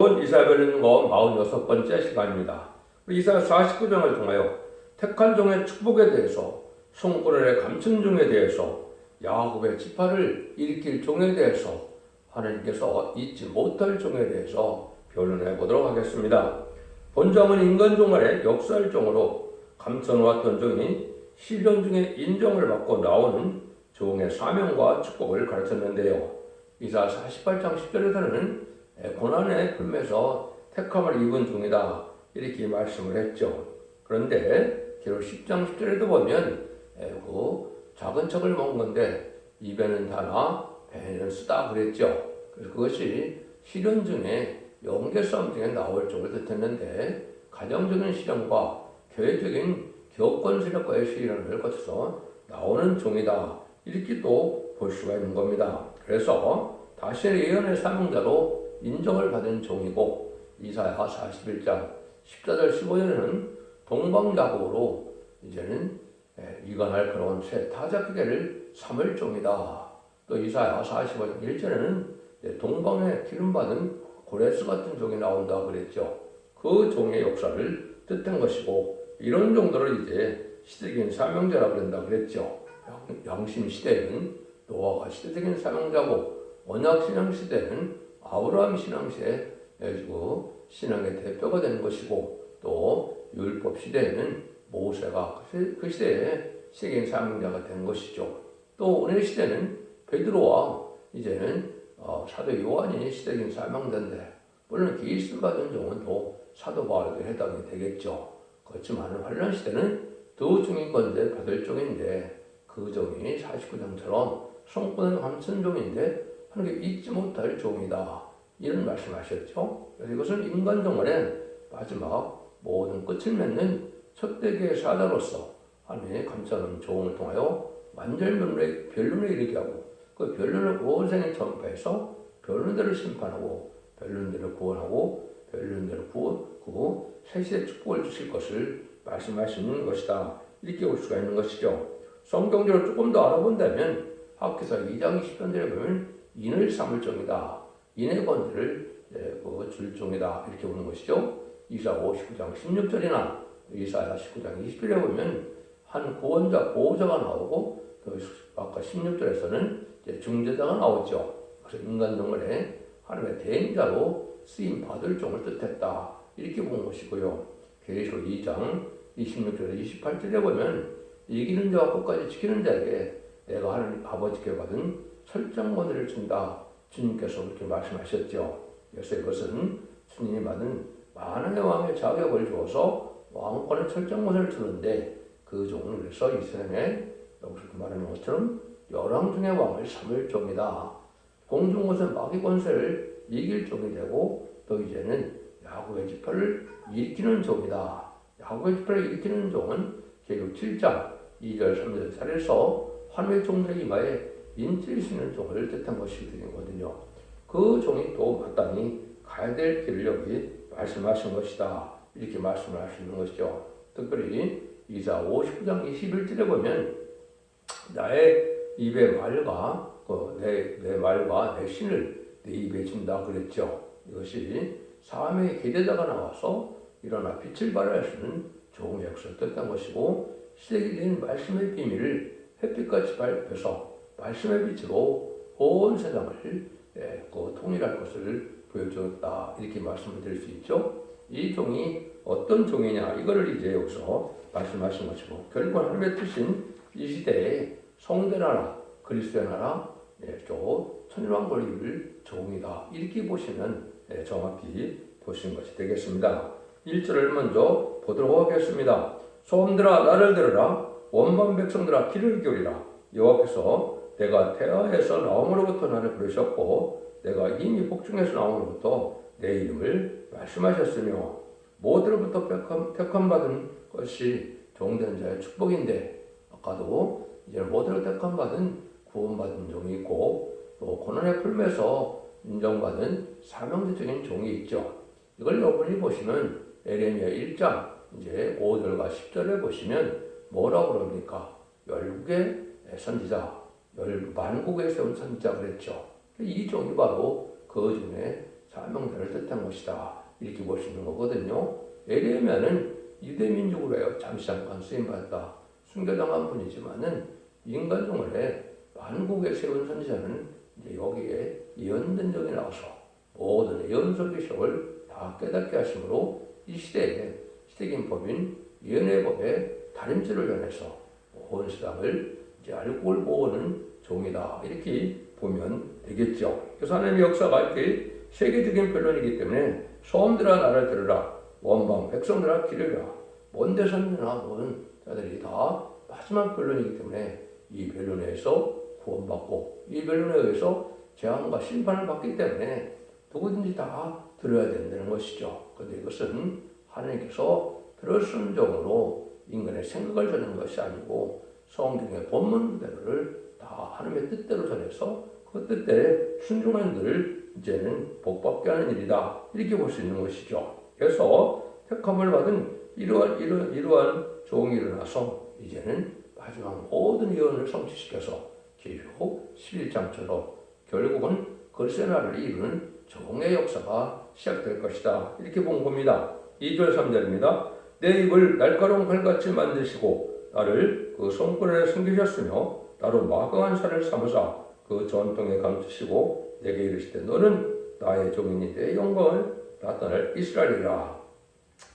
오늘은 이사야별린거 46번째 시간입니다. 이사야 49장을 통하여 택한 종의 축복에 대해서, 송구란의 감춘 종에 대해서, 야곱의 지파를 일으킬 종에 대해서, 하나님께서 잊지 못할 종에 대해서 변론해 보도록 하겠습니다. 본장은 인간종 간의 역사의 종으로 감춰놓았던 종이 시련 중에 인정을 받고 나오는 종의 사명과 축복을 가르쳤는데요. 이사야 48장 10절에서는 고난의 품에서 택함을 입은 종이다 이렇게 말씀을 했죠. 그런데 기록 10장 10절에도 보면 작은 척을 먹은 건데 입에는 다나 배에는 쓰다 그랬죠. 그래서 그것이 시련 중에 영계싸움 중에 나올 쪽을 뜻했는데 가정적인 시련과 교회적인 교권 세력과의 시련을 거쳐서 나오는 종이다 이렇게 또 볼 수가 있는 겁니다. 그래서 다시의 예언의 사명자로 인정을 받은 종이고 이사야 41장 14절 15절에는 동방야구로 이제는 이관할 그런 새 타작기계를 삼을 종이다. 또 이사야 45장 1절에는 동방에 기름받은 고레스 같은 종이 나온다 그랬죠. 그 종의 역사를 뜻한 것이고 이런 정도를 이제 시대적인 사명자라 그런다 그랬죠. 양심 시대는 노아가 시대적인 사명자고 언약 신앙 시대는 아브라함 신앙 시대에 신앙의 대표가 되는 것이고 또 율법 시대에는 모세가 그 시대에 세계인 사명자가 된 것이죠. 또 오늘 시대는 베드로와 이제는 사도 요한이 시대적인 사명자인데 물론 기술 받은 종은 또 사도 바울에도 해당이 되겠죠. 그렇지만 환란 시대는 두 종인 건데 받을 종인데 그 종이 49장처럼 성권을 감춘 종인데 하나님께 잊지 못할 종이다. 이런 말씀하셨죠. 그래서 이것은 인간 종말의 마지막 모든 끝을 맺는 첫대기의 사자로서 하나님의 감춰놓은 종을 통하여 만절변론에 이르게 하고 그 변론을 온 생에 전파해서 변론대로 심판하고 변론대로 구원하고 변론대로 구원하고 새시대 축복을 주실 것을 말씀하시는 것이다. 이렇게 볼 수가 있는 것이죠. 성경적으로 조금 더 알아본다면 학기사 2장 20절에 보면 인을 삼을 종이다. 인의 권세를 줄 종이다. 이렇게 보는 것이죠. 이사야 59장 16절이나 이사야 19장 20절에 보면 한 구원자, 보호자가 나오고 또 아까 16절에서는 중재자가 나오죠. 그래서 인간 동물에 하나님의 대행자로 쓰임 받을 종을 뜻했다. 이렇게 본 것이고요. 계시록 2장 26절에 28절에 보면 이기는 자와 끝까지 지키는 자에게 내가 하나님 아버지께 받은 철장 권세를 준다. 주님께서 그렇게 말씀하셨죠. 그래서 이것은 주님이 받은 만왕의 왕의 자격을 주어서 왕권의 철장 권세를 주는데 그 종은 그래서 이스라엘에 여기서 말하는 것처럼 열왕 중의 왕을 삼을 종이다. 공중 권세 마귀 권세를 이길 종이 되고 또 이제는 야곱의 지파를 일으키는 종이다. 야곱의 지파를 일으키는 종은 계시록 7장 2절 3절 살에서 하나님의 종들의 이마에 인치시는 종을 뜻한 것이 되거든요. 그 종이 또 마땅히 가야 될 길을 여기 말씀하신 것이다. 이렇게 말씀을 하시는 것이죠. 특별히 이사야 59장 21절에 보면 나의 입의 말과 내 말과 내 신을 내 입에 준다 그랬죠. 이것이 사람의 기대자가 나와서 일어나 빛을 발하시는 종의 역사를 뜻한 것이고 시대에 된 말씀의 비밀을 햇빛같이 발표해서 말씀의 빛으로 온 세상을 통일할 것을 보여주었다. 이렇게 말씀을 드릴 수 있죠. 이 종이 어떤 종이냐 이거를 이제 여기서 말씀하신 것이고 결국 하나님의 뜻인 이 시대에 성대 나라, 그리스도의 나라, 또 천일왕국을 이룰 종이다. 이렇게 보시면 정확히 보시는 것이 되겠습니다. 1절을 먼저 보도록 하겠습니다. 소음들아 나를 들으라 원반 백성들아 귀를 기울이라 여호와께서 내가 태아에서 나옴으로부터 나를 부르셨고 내가 이미 복중에서 나옴으로부터 내 이름을 말씀하셨으며 모두로부터 택함받은 것이 종된 자의 축복인데 아까도 이제 모두로 택함받은 구원받은 종이 있고 또 고난의 풀매서 인정받은 사명제적인 종이 있죠. 이걸 여러분이 보시면 에레미야 1장 이제 5절과 10절에 보시면 뭐라고 그럽니까? 열국의 선지자, 만국에 세운 선지자 그랬죠. 이 종이 바로 그 중에 사명자를 뜻한 것이다. 이렇게 볼 수 있는 거거든요. 에레미야는 유대민족으로 잠시 잠깐 쓰임받았다. 순교당한 분이지만은 인간 중에 만국에 세운 선지자는 이제 여기에 예언된 적이 나와서 모든 예언설 계시를 다 깨닫게 하심으로 이 시대에 시대적인 법인 예언의 법에 다림질을 전해서 온 세상을 이제 알고 모으는 종이다. 이렇게 보면 되겠죠. 그래서 하나님의 역사가 이렇게 세계적인 변론이기 때문에 소음들아 나를 들으라. 원방 백성들아 기르라. 먼 데서나 모든 자들이 다 마지막 변론이기 때문에 이 변론에서 구원받고 이 변론에 의해서 재앙과 심판을 받기 때문에 누구든지 다 들어야 된다는 것이죠. 그런데 이것은 하나님께서 들었음정으로 인간의 생각을 전하는 것이 아니고 성경의 본문대로를 다 하나님의 뜻대로 전해서 그 뜻대로 순종한 이들을 이제는 복받게 하는 일이다. 이렇게 볼 수 있는 것이죠. 그래서 택함을 받은 이러한 종이 일어나서 이제는 마지막 모든 예언을 성취시켜서 계시록 11장처럼 결국은 걸세나를 이루는 종의 역사가 시작될 것이다. 이렇게 본 겁니다. 2절 3절입니다. 내 입을 날카로운 칼같이 만드시고 나를 그 손가락에 숨기셨으며 나로 마강한 살을 삼으사 그 전통에 감추시고 내게 이르시되 너는 나의 종이니 내 영광을 나타낼 이스라엘이라.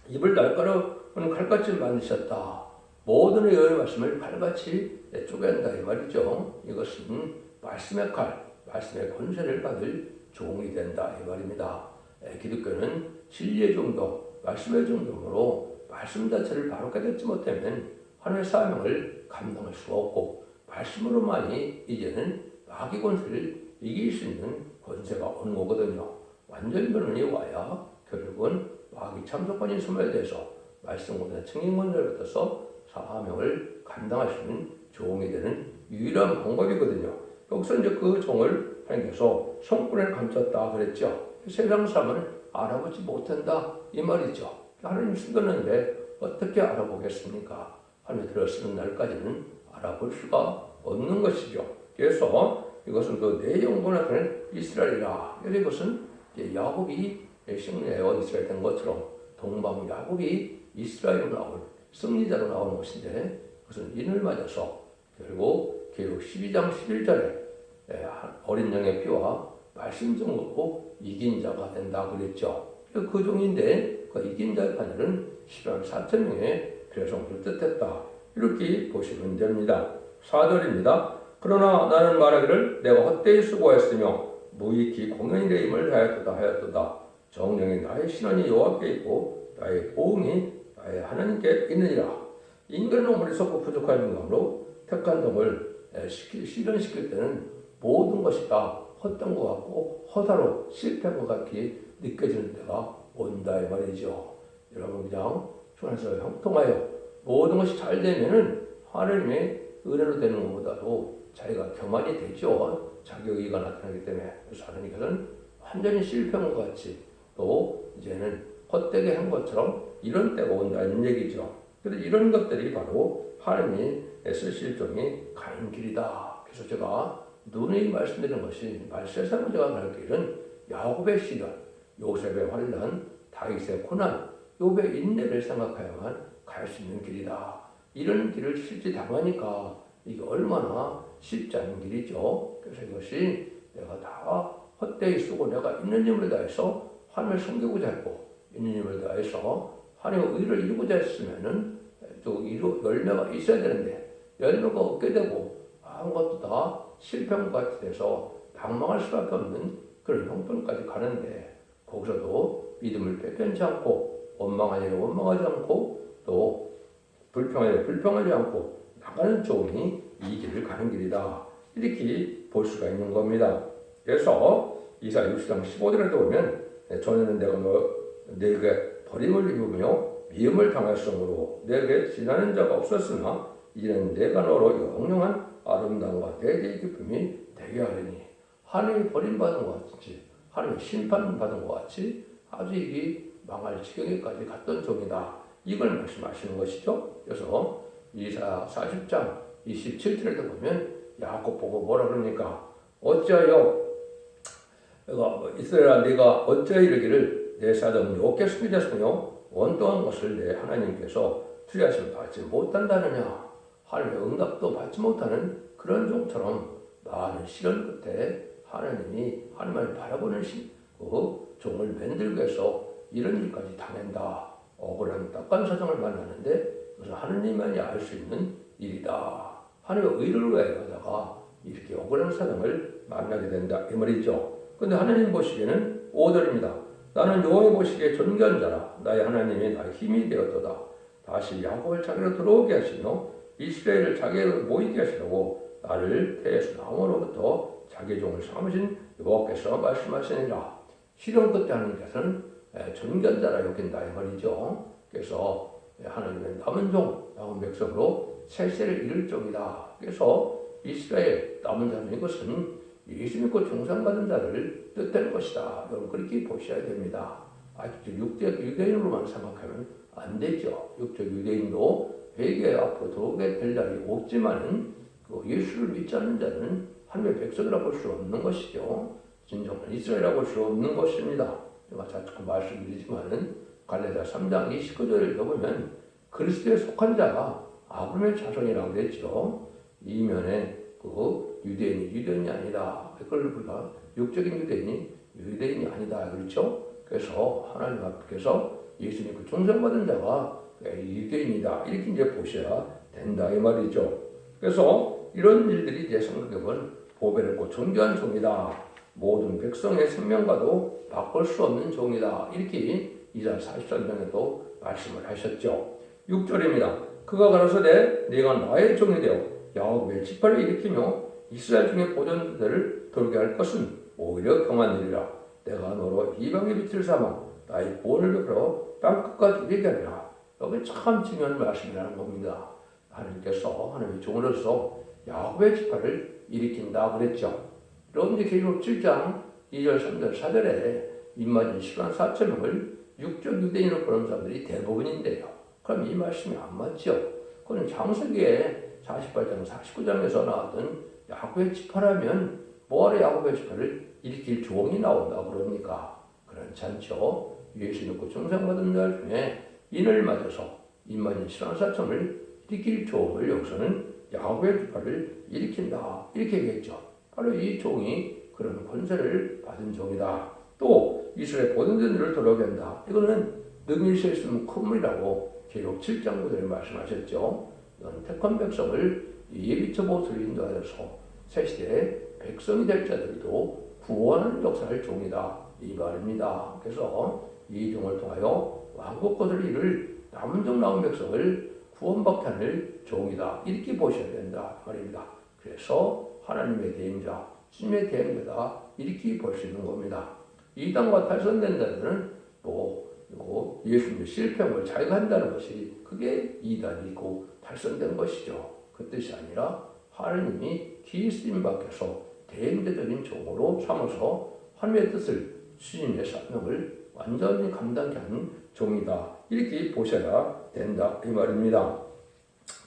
입을 날카로운 칼같이 만드셨다. 모든 예언의 말씀을 칼같이 쪼갠다 이 말이죠. 이것은 말씀의 칼, 말씀의 권세를 받을 종이 된다 이 말입니다. 기독교는 진리의 종교, 말씀의 종교로 말씀 자체를 바로 깨닫지 못하면 하나님의 사명을 감당할 수가 없고 말씀으로만이 이제는 마귀 권세를 이길 수 있는 권세가 오는 거거든요. 완전 변론이 와야 결국은 마귀 참석권인 소멸돼서 말씀보다 증인 권세를 받아서 사명을 감당할 수 있는 종이 되는 유일한 방법이거든요. 여기서 이제 그 종을 하나님께서 손가락에 감췄다 그랬죠. 세상 사람은 알아보지 못한다 이 말이죠. 하나님 숨겼는데 어떻게 알아보겠습니까? 하나님 들었으는 날까지는 알아볼 수가 없는 것이죠. 그래서 이것은 그 내 영광을 나타낸 이스라엘이라. 그래서 이것은 이제 야곱이 승리하여 이스라엘 된 것처럼 동방 야곱이 이스라엘로 나올 승리자로 나오는 것인데 그것은 인을 맞아서 결국 계속 12장 11절에 어린 양의 피와 말씀 정도로 이긴 자가 된다 그랬죠. 그 종인데 그 이긴 자의 판결은 10만 4천 명의 배성을 뜻했다. 이렇게 보시면 됩니다. 4절입니다. 그러나 나는 말하기를 내가 헛되이 수고했으며 무익히 공연히 내 힘을 하였도다. 정령이 나의 신원이 여호와께 있고 나의 보응이 나의 하나님께 있느니라. 인간은 어리석고 부족한 인간으로 택한 종을 실현시킬 때는 모든 것이 다 헛된 것 같고 허다로 실패한 것 같게 느껴지는 때가 온다 이 말이죠. 여러분 그냥 손에서 형통하여 모든 것이 잘 되면은 하나님의 은혜로 되는 것보다도 자기가 교만이 되죠. 자격이가 나타나기 때문에. 그래서 하나님께서는 완전히 실패한 것 같이 또 이제는 헛되게 한 것처럼 이런 때가 온다는 얘기죠. 그래서 이런 것들이 바로 하나님이 쓰실 종이 가는 길이다. 그래서 제가 누누이 말씀드리는 것이 세상을 제가 갈 길은 야곱의 시련, 요셉의 환난, 다윗의 고난, 욥의 인내를 생각하여만 갈 수 있는 길이다. 이런 길을 실제 당하니까 이게 얼마나 쉽지 않은 길이죠. 그래서 이것이 내가 다 헛되이 쓰고 내가 있는 힘을 다해서 하나님을 섬기고자 했고 있는 힘을 다해서 하나님의 의를 이루고자 했으면은 또 열매가 있어야 되는데 열매가 없게 되고 아무것도 다 실패한 것 같이 돼서 방망할 수밖에 없는 그런 형편까지 가는데 거기서도 믿음을 빼편치 않고 원망하지 않고 또 불평하지 않고 나가는 종이 이 길을 가는 길이다. 이렇게 볼 수가 있는 겁니다. 그래서 이사야 60장 15절에도 보면 전에는 내가 내게 버림을 입으며 미움을 당했으므로 내게 지나는 자가 없었으나 이제는 내가 너로 영영한 아름다움과 대대의 기쁨이 되게 하리니 하늘이 버림받은 것 같이 하늘이 심판받은 것 같이 아주 이게 망할 지경에까지 갔던 종이다. 이걸 말씀하시는 것이죠. 그래서 이사야 40장 27절에도 보면 야곱 보고 뭐라 그럽니까? 어찌하여 이스라엘아 네가 어찌 이르기를 내 사정은 여호와께 숨기졌으며 원통한 것을 내 하나님께서 투자하심을 받지 못한다느냐. 하나님의 응답도 받지 못하는 그런 종처럼 많은 시련 끝에 하나님을 바라보는 그 종을 만들기 위해서 이런 일까지 당한다. 억울한 딱한 사정을 만나는데 그것은 하나님만이 알 수 있는 일이다. 하나님의 의를 위하여다가 이렇게 억울한 사정을 만나게 된다 이 말이죠. 그런데 하나님 보시기에는 5절입니다. 나는 여호와 보시기에 존귀한 자라. 나의 하나님이 나의 힘이 되었도다. 다시 야곱을 자기로 들어오게 하시며 이스라엘을 자기로 모이게 하시려고 나를 태에서 나무로부터 자기 종을 삼으신 여호와께서 말씀하시니라. 시련 끝에 하나님께서는 존귀한 자라 여긴다 이 말이죠. 그래서 하나님의 남은 종, 남은 백성으로 세세를 이룰 종이다. 그래서 이스라엘 남은 자는 이것은 예수 믿고 종상받은 자를 뜻하는 것이다. 여러분 그렇게 보셔야 됩니다. 아직도 육적 유대인으로만 생각하면 안 되죠. 육적 유대인도 회개 앞으로 들어오게 될 날이 없지만은 그 예수를 믿지 않는 자는 하나님의 백성이라고 볼 수 없는 것이죠. 진정한 이스라엘이라고 볼 수 없는 것입니다. 제가 자꾸 말씀드리지만은 갈라디아 3장 29절을 보면 그리스도에 속한 자가 아브라함의 자손이라고 그랬죠. 이면에 그 유대인이 아니다. 그걸 우리가 육적인 유대인이 아니다. 그렇죠? 그래서 하나님 앞에서 예수 믿고 종상받은 자가 유대인이다. 이렇게 이제 보셔야 된다 이 말이죠. 그래서 이런 일들이 이제 성경은 보배롭고 존귀한 종이다. 모든 백성의 생명과도 바꿀 수 없는 종이다. 이렇게 이사 43장에도 말씀을 하셨죠. 6절입니다. 그가 가라사대 네가 나의 종이 되어 야곱의 지파를 일으키며 이스라엘 중에 보존들을 돌게 할 것은 오히려 경한 일이라. 내가 너로 이방의 빛을 삼아 나의 구원을 베풀어 땅끝까지 이르게 하리라. 여기 참 중요한 말씀이라는 겁니다. 하나님의 종으로서 야곱의 지파를 일으킨다 그랬죠. 여러분들 계시록 7장 2절 3절 4절에 입맞은 10만 4천 명을 육적 유대인으로 보는 사람들이 대부분인데요. 그럼 이 말씀이 안 맞죠? 그건 창세기에 48장 49장에서 나왔던 야곱의 지파라면 뭐하러 야곱의 지파를 일으킬 종이 나온다 그럽니까? 그렇지 않죠. 예수 믿고 정상받은 자 중에 인을 맞아서 입맞은 10만 4천을 일으킬 종을 여기서는 야곱의 지파를 일으킨다 이렇게 얘기했죠. 바로 이 종이 그런 권세를 받은 종이다. 또 이스라엘 보존자들을 돌아오게 한다. 이거는 능히 셀 수 없는 큰 물이라고 계시록 7장 9절에 말씀하셨죠. 이건 택한 백성을 예비처 보수로 인도하여서 새시대에 백성이 될 자들도 구원하는 역사를 종이다. 이 말입니다. 그래서 이 종을 통하여 왕국 것을 이룰 남은 종 남은 백성을 구원받게 하는 종이다. 이렇게 보셔야 된다 말입니다. 그래서 하나님의 대행자, 주님의 대행자다. 이렇게 볼 수 있는 겁니다. 이 땅과 탈선된 자들은 예수님의 실패함을 자기가 한다는 것이 그게 이단이고 탈선된 것이죠. 그 뜻이 아니라 하나님이 그리스도인 밖에서 대행자적인 종으로 삼아서 하나님의 뜻을 주님의 사명을 완전히 감당케 하는 종이다. 이렇게 보셔야 된다 이 말입니다.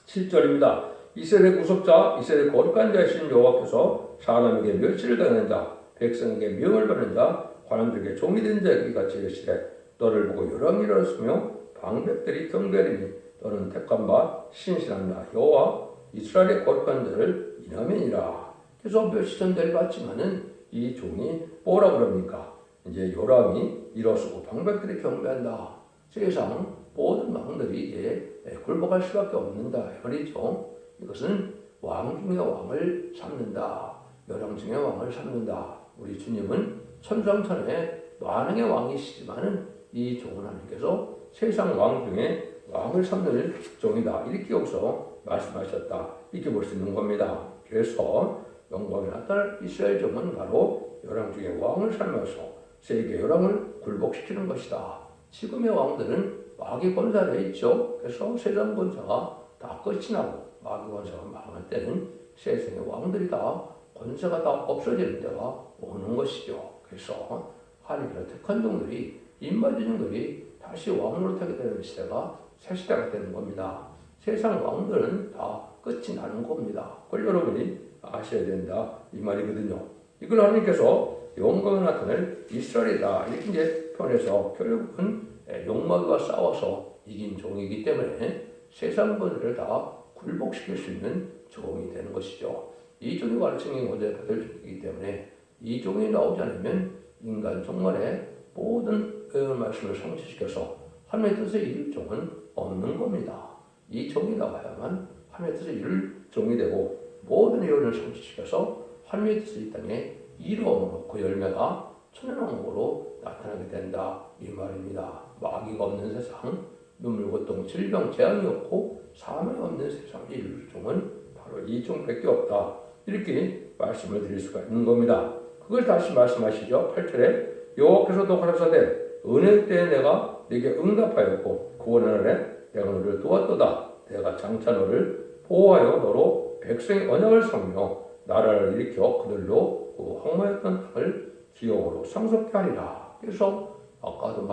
7절입니다. 이스라엘의 구속자, 이스라엘의 거룩한 자이신 여호와께서 사람에게 멸시를 당한 자, 백성에게 명을 받는 자, 관원들에게 종이 된 자에게 같이 이르시되 너를 보고 요람이 일어났으며 방백들이 경배하리니 너는 택한 바 신실한 나 여호와 이스라엘의 거룩한 자를 인하면이라. 그래서 멸시전대를 받지만은 이 종이 뭐라 그럽니까? 이제 요람이 일어서고 방백들이 경배한다. 세상 모든 왕들이 이제 굴복할 수밖에 없는다 말이죠. 이것은 왕 중의 왕을 삼는다. 여령 중의 왕을 삼는다. 우리 주님은 천상천하의 만왕의 왕이시지만은 이 종은 하나님께서 세상 왕 중에 왕을 삼는 종이다. 이렇게 여기서 말씀하셨다. 이렇게 볼 수 있는 겁니다. 그래서 영광이 나타날 이스라엘 종은 바로 열왕 중에 왕을 삼아서 세계 열왕을 굴복시키는 것이다. 지금의 왕들은 마귀 권세에 있죠. 그래서 세상 권세가 다 끝이 나고 마귀 권세가 망할 때는 세상의 왕들이 다 권세가 다 없어지는 때가 오는 것이죠. 그래서 하나님의 택한 종들이 입맞은 종들이 다시 왕으로 타게 되는 시대가 새 시대가 되는 겁니다. 세상 왕들은 다 끝이 나는 겁니다. 그걸 여러분이 아셔야 된다 이 말이거든요. 이걸 하나님께서 영광을 나타낼 이스라엘이다. 이렇게 이제 표현해서 결국은 욕마귀와 싸워서 이긴 종이기 때문에 세상 분들을 다 굴복시킬 수 있는 종이 되는 것이죠. 이 종이 가르침이 모두 받을 종이기 때문에 이 종이 나오지 않으면 인간 종말의 모든 말씀을 성취시켜서 하나님의 뜻을 이룰 종은 없는 겁니다. 이 종이 나와야만 하나님의 뜻을 이룰 종이 되고 모든 예언을 성취시켜서 하나님의 뜻을 이 땅에 이루어 그 열매가 천연왕국으로 나타나게 된다 이 말입니다. 마귀가 없는 세상, 눈물, 고통, 질병, 재앙이 없고 사망이 없는 세상에 이룰 종은 바로 이 종밖에 없다. 이렇게 말씀을 드릴 수가 있는 겁니다. 그걸 다시 말씀하시죠. 8절에 여호와께서도 가라사대 은혜 때에 내가 네게 응답하였고 구원의 날에 내가 너를 도왔도다. 내가 장차 너를 보호하여 너로 백성의 언약을 삼며 나라를 일으켜 그들로 황무했던 땅을 기업으로 상속케 하리라. 그래서 아까도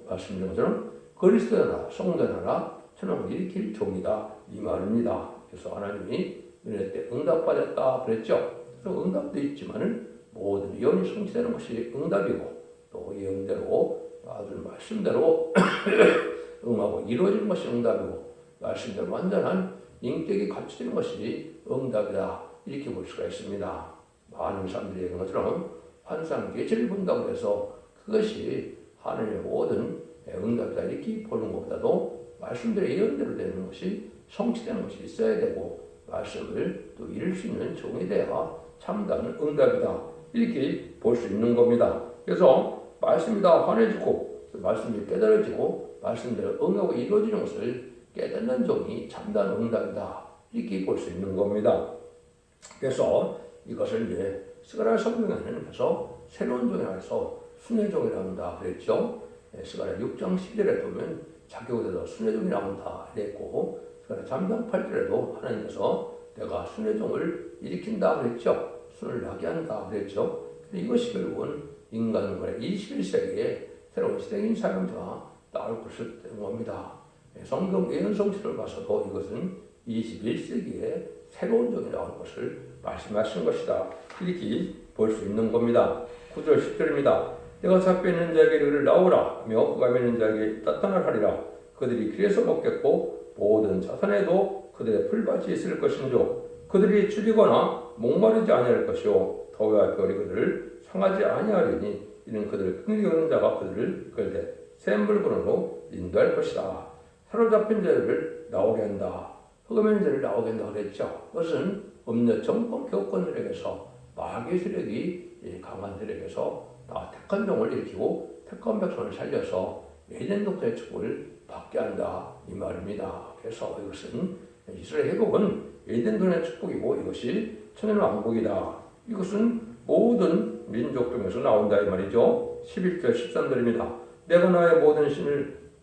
말씀드린 것처럼 그리스도의 나라, 성도의 나라, 천왕을 일으킬 종이다 이 말입니다. 그래서 하나님이 은혜 때 응답받았다 그랬죠. 그래서 응답도 있지만은 모든 예언이 성취되는 것이 응답이고 또 예언대로 아들 말씀대로 응하고 이루어지는 것이 응답이고 말씀대로 완전한 인격이 갖춰지는 것이 응답이다 이렇게 볼 수가 있습니다. 많은 사람들이 얘기한 것처럼 환상 계시를 본다고 해서 그것이 하나님의 모든 응답이다 이렇게 보는 것보다도 말씀대로 예언대로 되는 것이 성취되는 것이 있어야 되고 말씀을 또 이룰 수 있는 종이 되어야 참다운 응답이다 이렇게 볼 수 있는 겁니다. 그래서 말씀이 다 환해지고 말씀이 깨달아지고 말씀대로 응하고 이루어지는 것을 깨닫는 종이 참다운 응답이다 이렇게 볼 수 있는 겁니다. 그래서 이것을 이제 스가랴 성경에는 그래서 새로운 종이라 해서 순회종이 나온다 그랬죠. 스가랴 6장 10절에 보면 자기보다도 순회종이 나온다 그랬고 스가랴 3장 8절에도 하나님께서 내가 순회종을 일으킨다 그랬죠. 순을 나게 한다 그랬죠. 이것이 결국은 인간의 21세기에 새로운 시대인 사람들과 나올 것을 되는 겁니다. 성경 예언 성취를 봐서도 이것은 21세기에 새로운 종이 나올 것을 말씀하신 것이다. 이렇게 볼 수 있는 겁니다. 9절 10절입니다. 내가 잡혀 있는 자에게 이르기를 나오라 하며 그가 있는 자에게 나타나라 하리라. 그들이 길에서 먹겠고 모든 자산에도 그들의 풀밭이 있을 것인조 그들이 줄이거나 목마르지 아니할 것이요 더위와 별이 그들을 상하지 아니하리니 이는 그들을 긍휼히 여기는 자가 그들을 이끌되 새 물건으로 인도할 것이다. 사로잡힌 자를 나오게 한다. 흑암의 자를 나오게 한다 그랬죠. 그것은 음녀 정권 교권들에게서 마귀 세력이 강한 세력에서 다 택한 종을 일으키고 택한 백성을 살려서 에덴 동산의 축복을 받게 한다 이 말입니다. 그래서 이것은 이스라엘 회복은 에덴 동산의 축복이고 이것이 천연왕국이다. 이것은 모든 민족 중에서 나온다 이 말이죠. 11절 13절입니다. 내가 나의 모든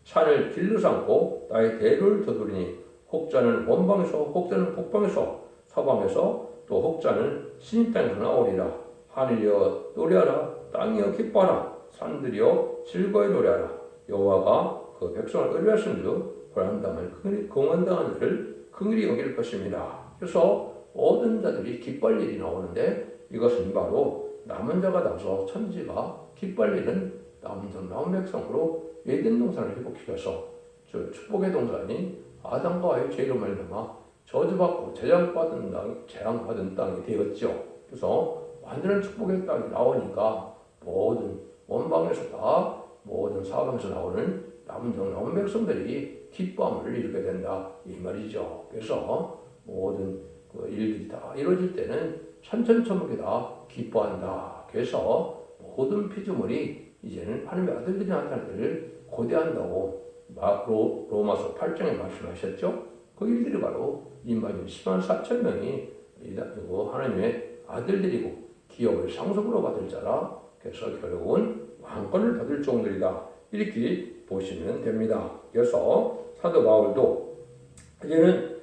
산을 길로 삼고 나의 대를 두드리니 혹자는 원방에서 혹자는 북방에서 서방에서 또 혹자는 신이 땅에서 나오리라. 하늘이여 노래하라. 땅이여 기뻐하라. 산들이여 즐거이 노래하라. 여호와가 그 백성을 의뢰하신 즉 고난당을 공헌당한 자를 긍휼히 여길 것입니다. 그래서 모든 자들이 기뻐할 일이 나오는데 이것은 바로 남은 자가 나서 천지가 기뻐할 일은 남은 백성으로 에덴 동산을 회복시켜서 저 축복의 동산이 아담과 하와의 죄로 말미암아 저주받고 재앙받은 땅이 되었죠. 그래서 완전한 축복의 땅이 나오니까 모든 원방에서 다 모든 사방에서 나오는 남은 백성들이 기뻐함을 이루게 된다 이 말이죠. 그래서 모든 그 일들이 다 이루어질 때는 천천천복이 다 기뻐한다. 그래서 모든 피조물이 이제는 하나님의 아들들이 나타날 때를 고대한다고 로마서 8장에 말씀하셨죠. 그 일들이 바로 인간이 10만 4천 명이 하나님의 아들들이고 기업을 상속으로 받을 자라. 그래서 결국은 왕권을 받을 종들이다. 이렇게 보시면 됩니다. 그래서 사도 바울도 이제는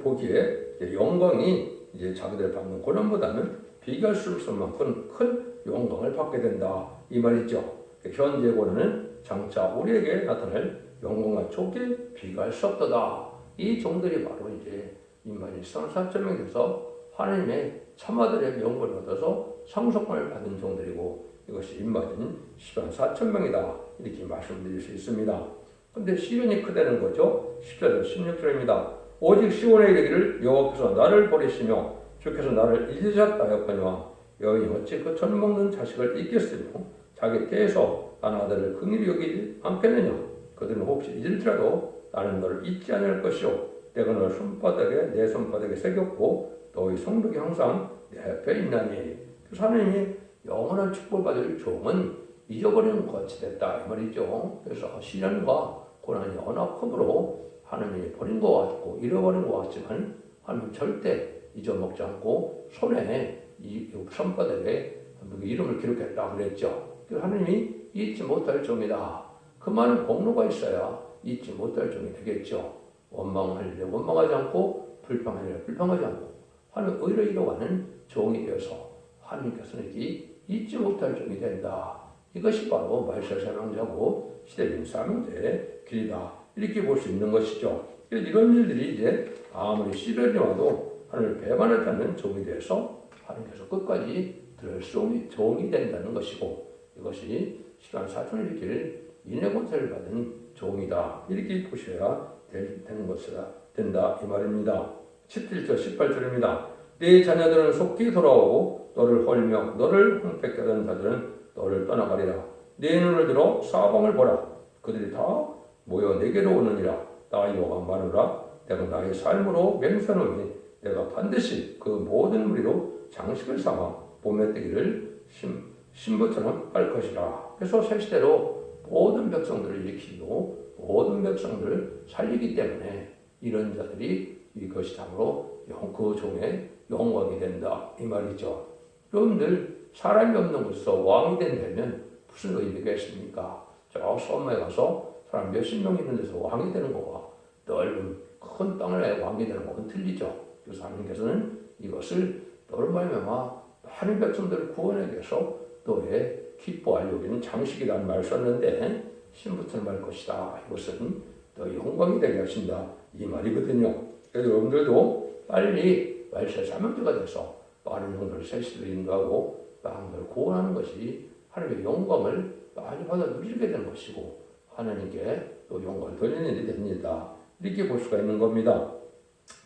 보기에 영광이 이제 자기들 받는 고난보다는 비교할 수 없을 만큼 큰 영광을 받게 된다 이 말이죠. 현재 고난은 장차 우리에게 나타날 영광과 족에 비교할 수 없도다. 이 종들이 바로 이제 인간이 4천 명에서 하나님의 참아들의 명분을 얻어서 상속권을 받은 종들이고 이것이 입맞은 시간 4,000명이다. 이렇게 말씀드릴 수 있습니다. 근데 시련이 크다는 거죠. 10절 16절입니다. 오직 시온에 이르기를 여호와께서 나를 버리시며 주께서 나를 잊으셨다 하였거니와 여인이 어찌 그 젖 먹는 자식을 잊겠으며 자기 태에서 난 아들을 긍휼히 여기지 않겠느냐. 그들은 혹시 잊을지라도 나는 너를 잊지 않을 것이요 내가 너를 손바닥에 내 손바닥에 새겼고 너의 성벽이 항상 내 앞에 있나니. 그래서 하나님이 영원한 축복을 받을 종은 잊어버리는 것 같이 됐다 이 말이죠. 그래서 시련과 고난이 워낙 크므로 하나님이 버린 것 같고 잃어버린 것 같지만 하나님 절대 잊어먹지 않고 손에 이 손바닥에 이름을 기록했다 그랬죠. 하나님이 잊지 못할 종이다. 그 많은 공로가 있어야 잊지 못할 종이 되겠죠. 원망할 때 원망하지 않고 불평할 때 불평하지 않고 하나님 의로 이루어가는 종이 되어서 하나님께서는 잊지 못할 종이 된다. 이것이 바로 말세 사명자고 시대적인 사명자의 길이다. 이렇게 볼 수 있는 것이죠. 이런 일들이 이제 아무리 시련이 와도 하나님을 배반하지 않는 종이 되어서 하나님께서 끝까지 들을 종이 된다는 것이고 이것이 시간 4천을 지킬 인해권세를 받은 종이다. 이렇게 보셔야 되는 것이다. 된다 이 말입니다. 17절 18절입니다. 네 자녀들은 속히 돌아오고 너를 헐며 너를 황폐케 하던 자들은 너를 떠나가리라. 네 눈을 들어 사방을 보라. 그들이 다 모여 내게로 오느니라. 나 여호와 말하노라. 내가 나의 삶으로 맹세하노니 내가 반드시 그 모든 무리로 장식을 삼아 봄에 뜨기를 신부처럼 할 것이라. 그래서 새 시대로 모든 백성들을 일으키고 모든 백성들을 살리기 때문에 이런 자들이 이것이 참으로 그 종의 영광이 된다 이 말이죠. 여러분들 사람이 없는 곳에서 왕이 된다면 무슨 의미가 있습니까? 저 섬에 가서 사람 몇십 명 있는 데서 왕이 되는 거와 넓은 큰 땅을 왕이 되는 것은 틀리죠. 그래서 하나님께서는 이것을 너를 말미암아 많은 백성들을 구원하기 위해서 너의 기뻐할 여기는 장식이라는 말을 썼는데 신부처럼 할 것이다. 이것은 너의 영광이 되게 하신다. 이 말이거든요. 그래서 여러분들도 빨리 말세 사명자가 돼서 많은 영들을 세시로 인도하고 많은 구원하는 것이 하나님의 영광을 많이 받아 누리게 되는 것이고 하나님께 또 영광을 돌리는 일이 됩니다. 이렇게 볼 수가 있는 겁니다.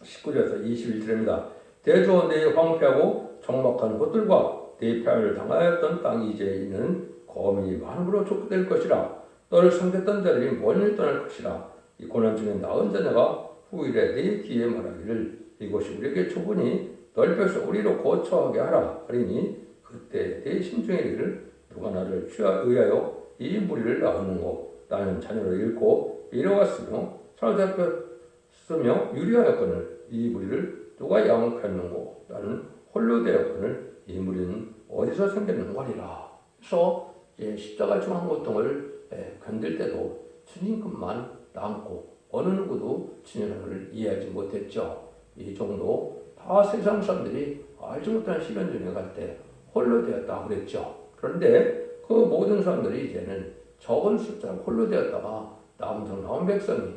19절에서 21절입니다. 대저 내 황폐하고 적막한 곳들과 내 폐하를 당하였던 땅이 이제는 거민이 많음으로 좁게 것이라. 너를 섬겼던 자들이 멀리 떠날 것이라. 이 고난 중에 나은 자녀가 후일에 내 뒤에 말하기를 이곳이 우리에게 좁으니 넓혀서 우리로 거처하게 하라 하리니 그때 내 심중에 이르기를 누가 나를 의하여 이 무리를 낳았는고 나는 자녀를 잃고 잃어왔으며 사로잡혔으며 유리하였거늘 이 무리를 누가 양육하였는고 나는 홀로 되었거늘 이 무리는 어디서 생겼는고 하리라. 그래서 십자가 중한 고통을 견딜 때도 주님급만 남고 어느 누구도 주님을 이해하지 못했죠. 이 정도 다 세상 사람들이 알지 못한 시련 중에 갈 때 홀로 되었다 그랬죠. 그런데 그 모든 사람들이 이제는 적은 숫자로 홀로 되었다가 나온 백성이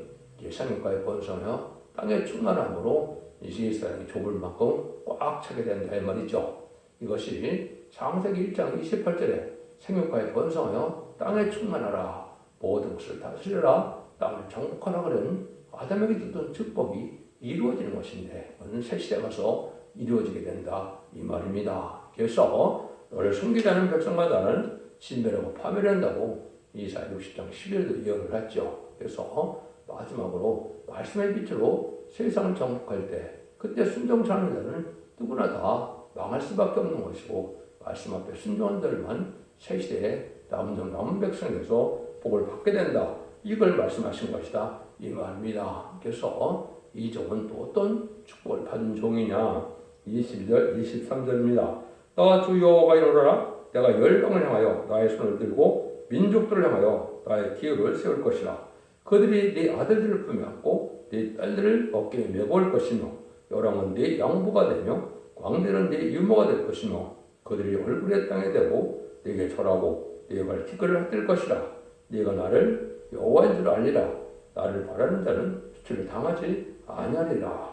상륙과에 번성하여 땅의 충만함으로 이스라엘이 좁을 만큼 꽉 차게 된다 이 말이죠. 이것이 창세기 1장 28절에 생육과에 번성하여 땅에 충만하라 모든 것을 다스리라 땅을 정복하라 그런 아담에게 줬던 축복이 이루어지는 것인데 오늘 새 시대 가서 이루어지게 된다 이 말입니다. 그래서 너를 숨기지 않은 백성마다는 진멸하고 파멸한다고 이사야 60장 11절도 예언을 했죠. 그래서 마지막으로 말씀의 빛으로 세상을 정복할 때 그때 순종치 않는 자는 누구나 다 망할 수밖에 없는 것이고 말씀 앞에 순종한 자들만 새 시대에 남은 백성이 돼서 복을 받게 된다. 이걸 말씀하신 것이다 이 말입니다. 그래서 이 종은 또 어떤 축복을 받은 종이냐 22절 23절입니다. 너가 주 여호와가 이르노라 내가 열방을 향하여 나의 손을 들고 민족들을 향하여 나의 기업을 세울 것이라. 그들이 네 아들들을 품에 안고 네 딸들을 어깨에 메고 올 것이며 여랑은 네 양부가 되며 광대는 네 유모가 될 것이며 그들이 얼굴에 땅에 대고 네게 절하고 네 발 티끌을 흩을 것이라. 네가 나를 여호와인 줄 알리라. 나를 바라는 자는 수치를 당하지 아니하리라.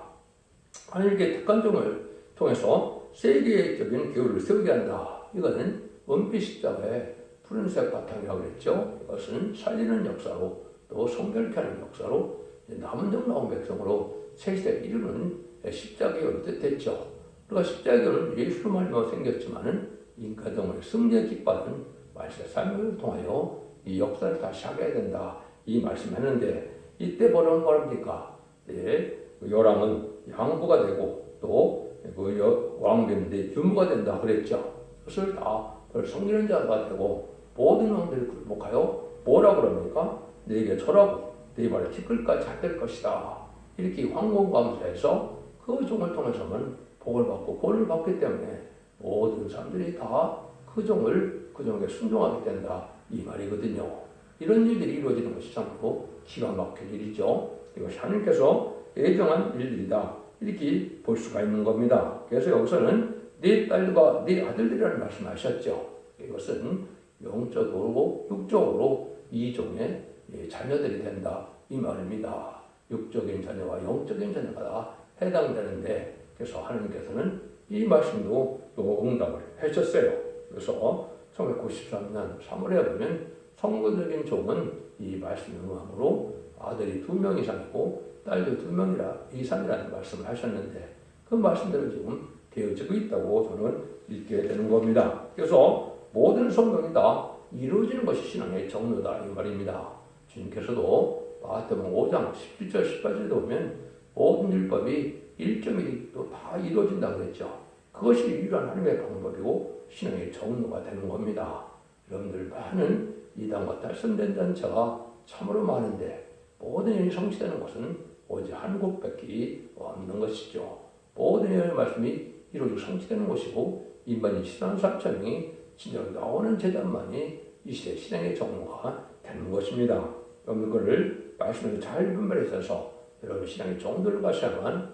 하나님께 택한 종을 통해서 세계적인 기후를 세우게 한다. 이거는 은빛 십자가의 푸른색 바탕이라고 했죠. 이것은 살리는 역사로 또 성결케 하는 역사로 남은 정 나온 백성으로 세시대 이루는 십자가를 뜻했죠. 그러니까 십자가는 예수로 말미암아 생겼지만은 인간성을 승리에 기뻐하는 말씀의 삶을 통하여 이 역사를 다시 하게 된다. 이 말씀했는데 이때 뭐라는 거랍니까? 네, 요람은 양부가 되고 또 왕되는데 유무가 된다 그랬죠. 그것을 다 성리는 자가 되고 모든 왕들을 굴복하여 뭐라 그럽니까? 내게 절하고 네 발에 티끌까지 잘 것이다. 이렇게 황공감사해서 그 종을 통해서만 복을 받고 권을 받기 때문에 모든 사람들이 다 그 종에게 순종하게 된다. 이 말이거든요. 이런 일들이 이루어지는 것이 참으로 기가 막힌 일이죠. 이것이 하나님께서 예정한 일들이다. 이렇게 볼 수가 있는 겁니다. 그래서 여기서는 네 딸과 네 아들들이라는 말씀하셨죠. 이것은 영적으로 육적으로 이 종의 자녀들이 된다. 이 말입니다. 육적인 자녀와 영적인 자녀가 다 해당되는데 그래서 하나님께서는 이 말씀도 또 응답을 하셨어요. 그래서 1993년 3월에 보면 성도적인 종은 이 말씀을 응함으로 아들이 2명 이상이고 딸도 2명 이상이라는 말씀을 하셨는데 그 말씀대로 지금 되어지고 있다고 저는 읽게 되는 겁니다. 그래서 모든 성경이 다 이루어지는 것이 신앙의 정로다 이 말입니다. 주님께서도 마태복음 5장 17절 18절에 보면 모든 율법이 1.1도 다 이루어진다고 그랬죠. 그것이 유일한 하나님의 방법이고 신앙의 정로가 되는 겁니다. 여러분들 많은 이단과 탈선된 단체가 참으로 많은데 모든 일이 성취되는 것은 오직 한 곳밖에 없는 것이죠. 모든 일의 말씀이 이루어지고 성취되는 것이고 인간이 신앙 3천명이 진짜로 나오는 재단만이 이 시대 신앙의 정로가 되는 것입니다. 여러분 그를 말씀을 잘 분별해서 여러분 신앙의 정도를 가셔야만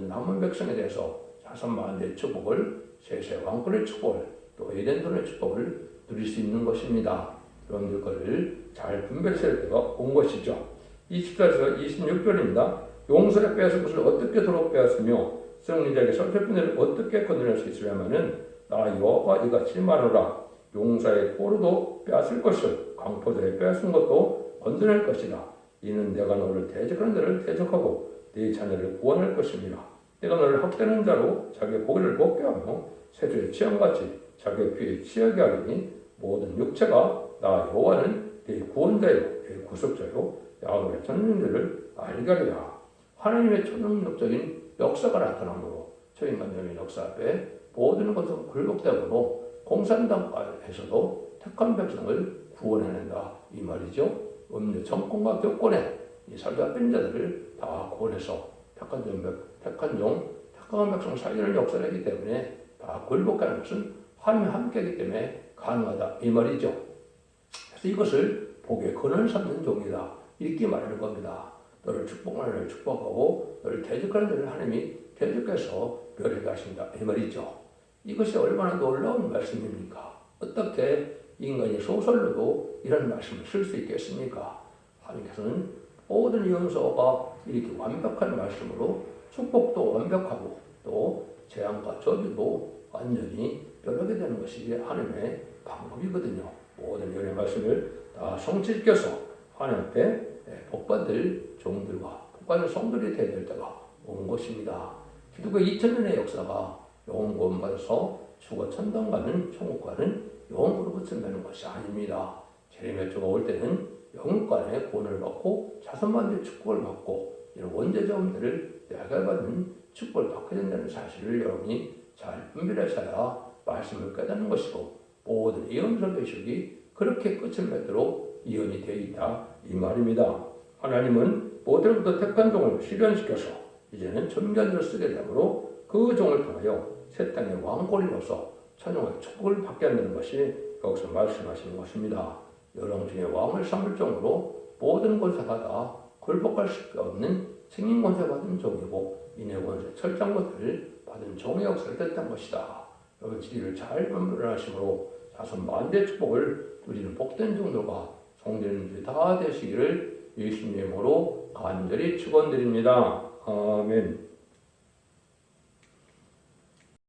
남은 백성에 대해서 자선만대의 축복을 세세 왕권의 축복을 또 에덴돈의 축복을 누릴 수 있는 것입니다. 여러분들 그를 잘 분별해야 때가 온 것이죠. 24에서 26절입니다. 용서에 빼앗은 것을 어떻게 도로 빼앗으며 승리자에게 설패뿐을 어떻게 건드릴 수 있으려면은 나 여호와 이같이 말하노라. 용사의 포로도 빼앗을 것을 강포자에 빼앗은 것도 건드릴 것이다. 이는 내가 너를 대적하는 자를 대적하고 네 자녀를 구원할 것입니다. 내가 너를 헛되는 자로 자기의 고기를 먹게 하며 새주의 취향같이 자기의 피에 취하게 하리니 모든 육체가 나 여호와는 네 구원자요 네 구속자요 야곱의 전능들을 알게 하리라. 하나님의 초능력적인 역사가 나타나므로 저 인간적인 역사 앞에 모든 것은 굴복되므로 공산당에서도 택한 백성을 구원해낸다 이 말이죠. 음료 정권과 교권에 이 살다 뺀 자들을 다 구원해서 택한 백성 살리는 역사를 하기 때문에 다 굴복하는 것은 하나님이 함께하기 때문에 가능하다 이 말이죠. 그래서 이것을 복의 근원을 삼는 종이다 이렇게 말하는 겁니다. 너를 축복하는 자를 축복하고 너를 대적하는 자를 하나님이 대적해서 멸하게 하신다 이 말이죠. 이것이 얼마나 놀라운 말씀입니까? 어떻게 인간이 소설로도 이런 말씀을 쓸 수 있겠습니까? 하나님께서는 모든 예언서가 이렇게 완벽한 말씀으로 축복도 완벽하고 또 재앙과 저주도 완전히 멸하게 되는 것이 하나님의 방법이거든요. 모든 예언의 말씀을 다 성취시켜서 하나님 앞에 복받을 종들과 복받을 성들이 되어야 될 때가 온 것입니다. 기독교의 2000년의 역사가 영원 구원받아서 죽어 천당 가는 천국과는 영원으로 붙여내는 것이 아닙니다. 제레미야주가 올 때는 영육간의 구원을 받고 자손만들의 축복을 받고 이런 원죄자들을 내가 받는 축복을 받게 된다는 사실을 여러분이 잘 분별하셔야 말씀을 깨닫는 것이고 모든 예언서 계시록이 그렇게 끝을 맺도록 예언이 되어 있다 이 말입니다. 하나님은 모델부터 택한 종을 실현시켜서 이제는 천견을 쓰게 되므로 그 종을 통하여 새 땅의 왕권이로서 천용의 축복을 받게 한다는 것이 여기서 말씀하시는 것입니다. 여러 중에 왕을 삼을 정도로 모든 권세가 다 굴복할 수 없는 생긴 권세 받은 종이고 인의 권세 철장 권세를 받은 종의 역사를 뜻한 것이다. 여러분 지리를 잘 분별하심으로 자손 만대 축복을 누리는 복된 종들과 성도님들이 다 되시기를 예수님의 이름으로 간절히 축원드립니다. 아멘.